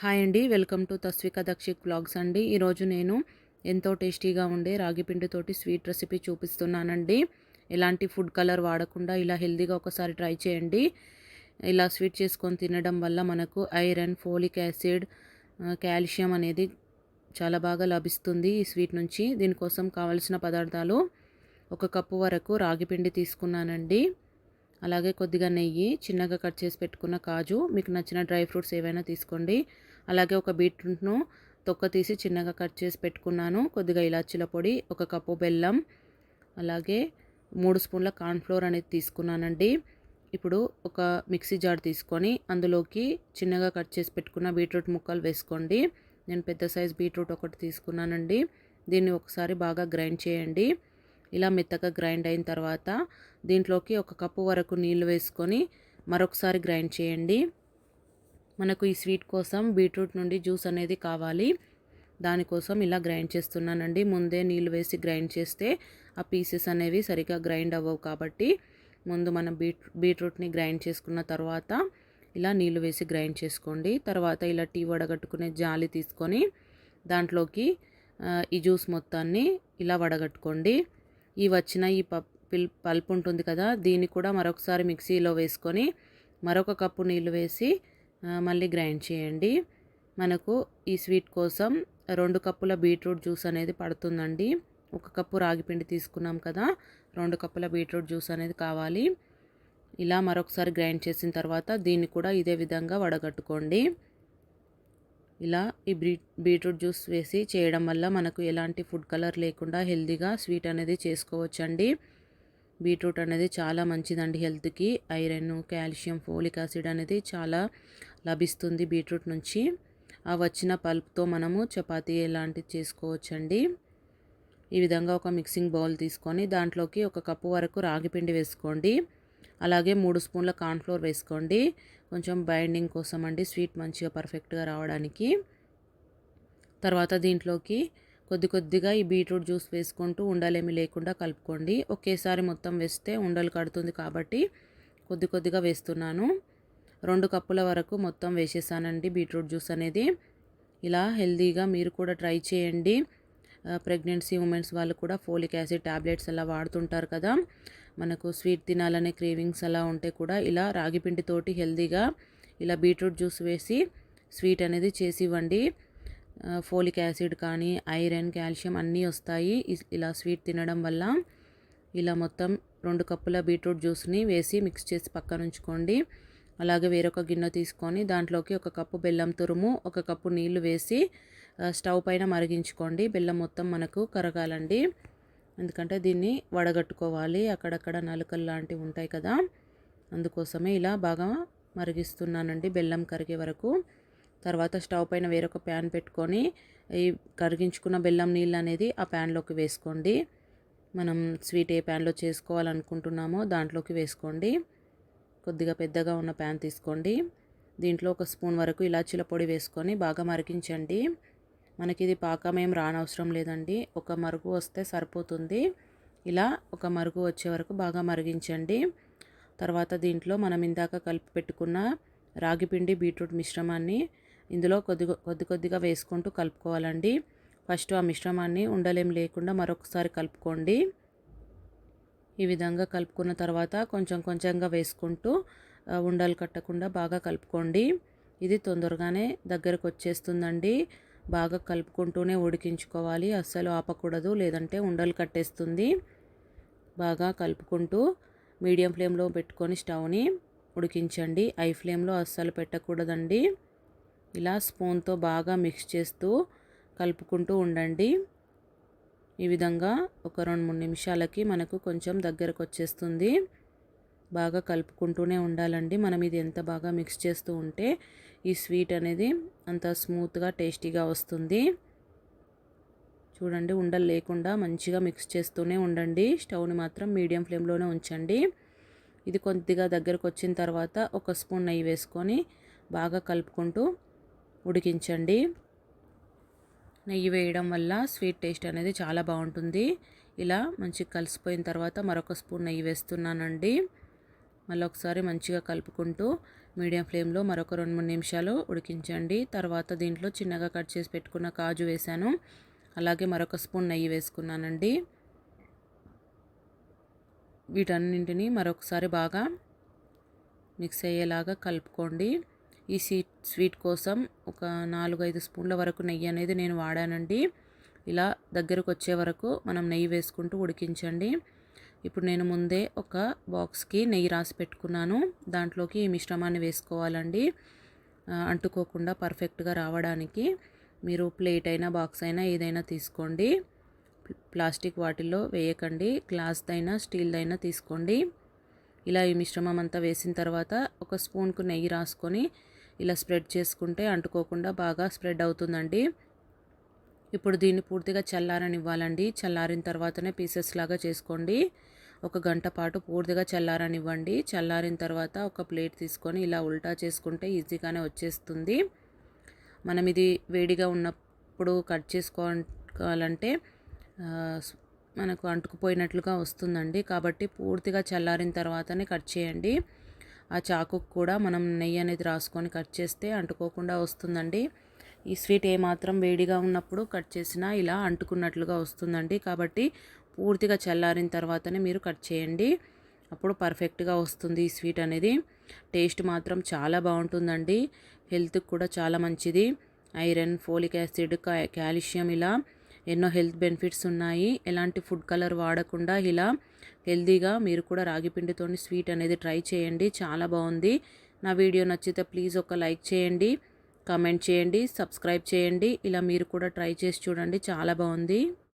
Hi అండి, welcome to Tasvika Dakshit vlogs అండి. ఈరోజు నేను ఎంతో టేస్టీగా ఉండే రాగి పిండితోటి స్వీట్ రెసిపీ చూపిస్తున్నానండి. ఎలాంటి ఫుడ్ కలర్ వాడకుండా ఇలా హెల్తీగా ఒకసారి ట్రై చేయండి. ఇలా స్వీట్ చేసుకొని తినడం వల్ల మనకు ఐరన్, ఫోలిక్ యాసిడ్, కాల్షియం అనేది చాలా బాగా లభిస్తుంది ఈ స్వీట్ నుంచి. దీనికోసం కావలసిన పదార్థాలు: 1 కప్పు వరకు రాగి పిండి తీసుకున్నానండి. అలాగే కొద్దిగా నెయ్యి, చిన్నగా కట్ చేసి పెట్టుకున్న కాజు, మీకు నచ్చిన డ్రై ఫ్రూట్స్ ఏవైనా తీసుకోండి. అలాగే ఒక బీట్రూట్ను తొక్క తీసి చిన్నగా కట్ చేసి పెట్టుకున్నాను. కొద్దిగా ఇలాచీల పొడి, 1 కప్పు బెల్లం, అలాగే 3 స్పూన్ల కార్న్ఫ్లోర్ అనేది తీసుకున్నానండి. ఇప్పుడు ఒక మిక్సీ జార్ తీసుకొని అందులోకి చిన్నగా కట్ చేసి పెట్టుకున్న బీట్రూట్ ముక్కలు వేసుకోండి. నేను పెద్ద సైజ్ బీట్రూట్ ఒకటి తీసుకున్నానండి. దీన్ని ఒకసారి బాగా గ్రైండ్ చేయండి. ఇలా మెత్తగా గ్రైండ్ అయిన తర్వాత దీంట్లోకి 1 కప్పు వరకు నీళ్లు వేసుకొని మరొకసారి గ్రైండ్ చేయండి. మనకు ఈ స్వీట్ కోసం బీట్రూట్ నుండి జ్యూస్ అనేది కావాలి. దానికోసం ఇలా గ్రైండ్ చేస్తున్నానండి. ముందే నీళ్ళు వేసి గ్రైండ్ చేస్తే ఆ పీసెస్ అనేవి సరిగా గ్రైండ్ అవ్వవు. కాబట్టి ముందు మనం బీట్రూట్ని గ్రైండ్ చేసుకున్న తర్వాత ఇలా నీళ్ళు వేసి గ్రైండ్ చేసుకోండి. తర్వాత ఇలా టీ వడగట్టుకునే జాలి తీసుకొని దాంట్లోకి ఈ జ్యూస్ మొత్తాన్ని ఇలా వడగట్టుకోండి. ఈ వచ్చిన ఈ పల్ప్ ఉంటుంది కదా, దీన్ని కూడా మరొకసారి మిక్సీలో వేసుకొని మరొక కప్పు నీళ్ళు వేసి మళ్ళీ గ్రైండ్ చేయండి. మనకు ఈ స్వీట్ కోసం 2 కప్పుల బీట్రూట్ జ్యూస్ అనేది పడుతుందండి. 1 కప్పు రాగి పిండి తీసుకున్నాం కదా, 2 కప్పుల బీట్రూట్ జ్యూస్ అనేది కావాలి. ఇలా మరొకసారి గ్రైండ్ చేసిన తర్వాత దీన్ని కూడా ఇదే విధంగా వడగట్టుకోండి. ఇలా ఈ బీట్రూట్ జ్యూస్ వేసి చేయడం వల్ల మనకు ఎలాంటి ఫుడ్ కలర్ లేకుండా హెల్తీగా స్వీట్ అనేది చేసుకోవచ్చండి. బీట్రూట్ అనేది చాలా మంచిదండి హెల్త్కి. ఐరన్, కాల్షియం, ఫోలిక్ యాసిడ్ అనేది చాలా లభిస్తుంది బీట్రూట్ నుంచి. ఆ వచ్చిన పల్ప్తో మనము చపాతీ ఇలాంటివి చేసుకోవచ్చండి. ఈ విధంగా ఒక మిక్సింగ్ బౌల్ తీసుకొని దాంట్లోకి 1 కప్పు వరకు రాగి పిండి వేసుకోండి. అలాగే 3 స్పూన్ల కార్న్ఫ్లోర్ వేసుకోండి. కొంచెం బైండింగ్ కోసం అండి, స్వీట్ మంచిగా పర్ఫెక్ట్గా రావడానికి. తర్వాత దీంట్లోకి కొద్దిగా ఈ బీట్రూట్ జ్యూస్ వేసుకుంటూ ఉండలేమి లేకుండా కలుపుకోండి. ఒకేసారి మొత్తం వేస్తే ఉండలు కడుతుంది కాబట్టి కొద్దిగా వేస్తున్నాను. 2 కప్పుల వరకు మొత్తం వేసేసానండి బీట్రూట్ జ్యూస్ అనేది. ఇలా హెల్తీగా మీరు కూడా ట్రై చేయండి. ప్రెగ్నెన్సీ ఉమెన్స్ వాళ్ళు కూడా ఫోలిక్ యాసిడ్ టాబ్లెట్స్ అలా వాడుతుంటారు కదా, మనకు స్వీట్ తినాలనే క్రేవింగ్స్ అలా ఉంటే కూడా ఇలా రాగి పిండితోటి హెల్తీగా ఇలా బీట్రూట్ జ్యూస్ వేసి స్వీట్ అనేది చేసి ఇవ్వండి. ఫోలిక్ యాసిడ్ కానీ ఐరన్, కాల్షియం అన్నీ వస్తాయి ఇలా స్వీట్ తినడం వల్ల. ఇలా మొత్తం 2 కప్పుల బీట్రూట్ జ్యూస్ని వేసి మిక్స్ చేసి పక్కన ఉంచుకోండి. అలాగే వేరొక గిన్నె తీసుకొని దాంట్లోకి 1 కప్పు బెల్లం తురుము, 1 కప్పు నీళ్లు వేసి స్టవ్ పైన మరిగించుకోండి. బెల్లం మొత్తం మనకు కరగాలండి, ఎందుకంటే దీన్ని వడగట్టుకోవాలి. అక్కడక్కడ నలుకలు లాంటివి ఉంటాయి కదా, అందుకోసమే ఇలా బాగా మరిగిస్తున్నానండి బెల్లం కరిగే వరకు. తర్వాత స్టవ్ పైన వేరొక ప్యాన్ పెట్టుకొని ఈ కరిగించుకున్న బెల్లం నీళ్ళు అనేది ఆ ప్యాన్లోకి వేసుకోండి. మనం స్వీట్ ఏ ప్యాన్లో చేసుకోవాలనుకుంటున్నామో దాంట్లోకి వేసుకోండి. కొద్దిగా పెద్దగా ఉన్న ప్యాన్ తీసుకోండి. దీంట్లో 1 స్పూన్ వరకు ఇలాచీల పొడి వేసుకొని బాగా మరిగించండి. మనకి ఇది పాకం ఏం రానవసరం లేదండి, ఒక మరుగు వస్తే సరిపోతుంది. ఇలా ఒక మరుగు వచ్చే వరకు బాగా మరిగించండి. తర్వాత దీంట్లో మనం ఇందాక కలిపి పెట్టుకున్న రాగిపిండి బీట్రూట్ మిశ్రమాన్ని ఇందులో కొద్దిగా వేసుకుంటూ కలుపుకోవాలండి. ఫస్ట్ ఆ మిశ్రమాన్ని ఉండలేం లేకుండా మరొకసారి కలుపుకోండి. ఈ విధంగా కలుపుకున్న తర్వాత కొంచెంగా వేసుకుంటూ ఉండలు కట్టకుండా బాగా కలుపుకోండి. ఇది తొందరగానే దగ్గరకు వచ్చేస్తుందండి. బాగా కలుపుకుంటూనే ఉడికించుకోవాలి, అస్సలు ఆపకూడదు, లేదంటే ఉండలు కట్టేస్తుంది. బాగా కలుపుకుంటూ మీడియం ఫ్లేమ్లో పెట్టుకొని స్టవ్ని ఉడికించండి. హై ఫ్లేమ్లో అస్సలు పెట్టకూడదండి. ఇలా స్పూన్తో బాగా మిక్స్ చేస్తూ కలుపుకుంటూ ఉండండి. ఈ విధంగా ఒక 2-3 నిమిషాలకి మనకు కొంచెం దగ్గరకు వచ్చేస్తుంది. బాగా కలుపుకుంటూనే ఉండాలండి. మనం ఇది ఎంత బాగా మిక్స్ చేస్తూ ఉంటే ఈ స్వీట్ అనేది అంత స్మూత్గా టేస్టీగా వస్తుంది. చూడండి, ఉండలు లేకుండా మంచిగా మిక్స్ చేస్తూనే ఉండండి. స్టవ్ని మాత్రం మీడియం ఫ్లేమ్లోనే ఉంచండి. ఇది కొద్దిగా దగ్గరకు వచ్చిన తర్వాత 1 స్పూన్ నెయ్యి వేసుకొని బాగా కలుపుకుంటూ ఉడికించండి. నెయ్యి వేయడం వల్ల స్వీట్ టేస్ట్ అనేది చాలా బాగుంటుంది. ఇలా మంచిగా కలిసిపోయిన తర్వాత మరొక స్పూన్ నెయ్యి వేస్తున్నానండి. మళ్ళీ ఒకసారి మంచిగా కలుపుకుంటూ మీడియం ఫ్లేమ్లో మరొక 2-3 నిమిషాలు ఉడికించండి. తర్వాత దీంట్లో చిన్నగా కట్ చేసి పెట్టుకున్న కాజు వేసాను. అలాగే మరొక స్పూన్ నెయ్యి వేసుకున్నానండి. వీటన్నింటినీ మరొకసారి బాగా మిక్స్ అయ్యేలాగా కలుపుకోండి. ఈ స్వీట్ కోసం ఒక 4-5 స్పూన్ల వరకు నెయ్యి అనేది నేను వాడానండి. ఇలా దగ్గరకు వచ్చే వరకు మనం నెయ్యి వేసుకుంటూ ఉడికించండి. ఇప్పుడు నేను ముందే ఒక బాక్స్కి నెయ్యి రాసి పెట్టుకున్నాను. దాంట్లోకి ఈ మిశ్రమాన్ని వేసుకోవాలండి. అంటుకోకుండా పర్ఫెక్ట్గా రావడానికి మీరు ప్లేట్ అయినా బాక్స్ అయినా ఏదైనా తీసుకోండి. ప్లాస్టిక్ వాటిల్లో వేయకండి. గ్లాస్దైనా స్టీల్దైనా తీసుకోండి. ఇలా ఈ మిశ్రమం అంతా వేసిన తర్వాత ఒక స్పూన్కు నెయ్యి రాసుకొని ఇలా స్ప్రెడ్ చేసుకుంటే అంటుకోకుండా బాగా స్ప్రెడ్ అవుతుందండి. ఇప్పుడు దీన్ని పూర్తిగా చల్లారనివ్వాలండి. చల్లారిన తర్వాతనే పీసెస్ లాగా చేసుకోండి. ఒక గంట పాటు పూర్తిగా చల్లారనివ్వండి. చల్లారిన తర్వాత ఒక ప్లేట్ తీసుకొని ఇలా ఉల్టా చేసుకుంటే ఈజీగానే వచ్చేస్తుంది. మనం ఇది వేడిగా ఉన్నప్పుడు కట్ చేసుకోవాలంటే మనకు అంటుకుపోయినట్లుగా వస్తుందండి. కాబట్టి పూర్తిగా చల్లారిన తర్వాతనే కట్ చేయండి. ఆ చాకుకు కూడా మనం నెయ్యి అనేది రాసుకొని కట్ చేస్తే అంటుకోకుండా వస్తుందండి. ఈ స్వీట్ ఏమాత్రం వేడిగా ఉన్నప్పుడు కట్ చేసినా ఇలా అంటుకున్నట్లుగా వస్తుందండి. కాబట్టి పూర్తిగా చల్లారిన తర్వాతనే మీరు కట్ చేయండి. అప్పుడు పర్ఫెక్ట్గా వస్తుంది ఈ స్వీట్ అనేది. టేస్ట్ మాత్రం చాలా బాగుంటుందండి. హెల్త్కి కూడా చాలా మంచిది. ఐరన్, ఫోలిక్ యాసిడ్, కాల్షియం ఇలా ఎన్నో హెల్త్ బెనిఫిట్స్ ఉన్నాయి. ఎలాంటి ఫుడ్ కలర్ వాడకుండా ఇలా హెల్తీగా మీరు కూడా రాగి పిండితో స్వీట్ అనేది ట్రై చేయండి. చాలా బాగుంది. నా వీడియో నచ్చితే ప్లీజ్ ఒక లైక్ చేయండి, కామెంట్ చేయండి, సబ్స్క్రైబ్ చేయండి. ఇలా మీరు కూడా ట్రై చేసి చూడండి. చాలా బాగుంది.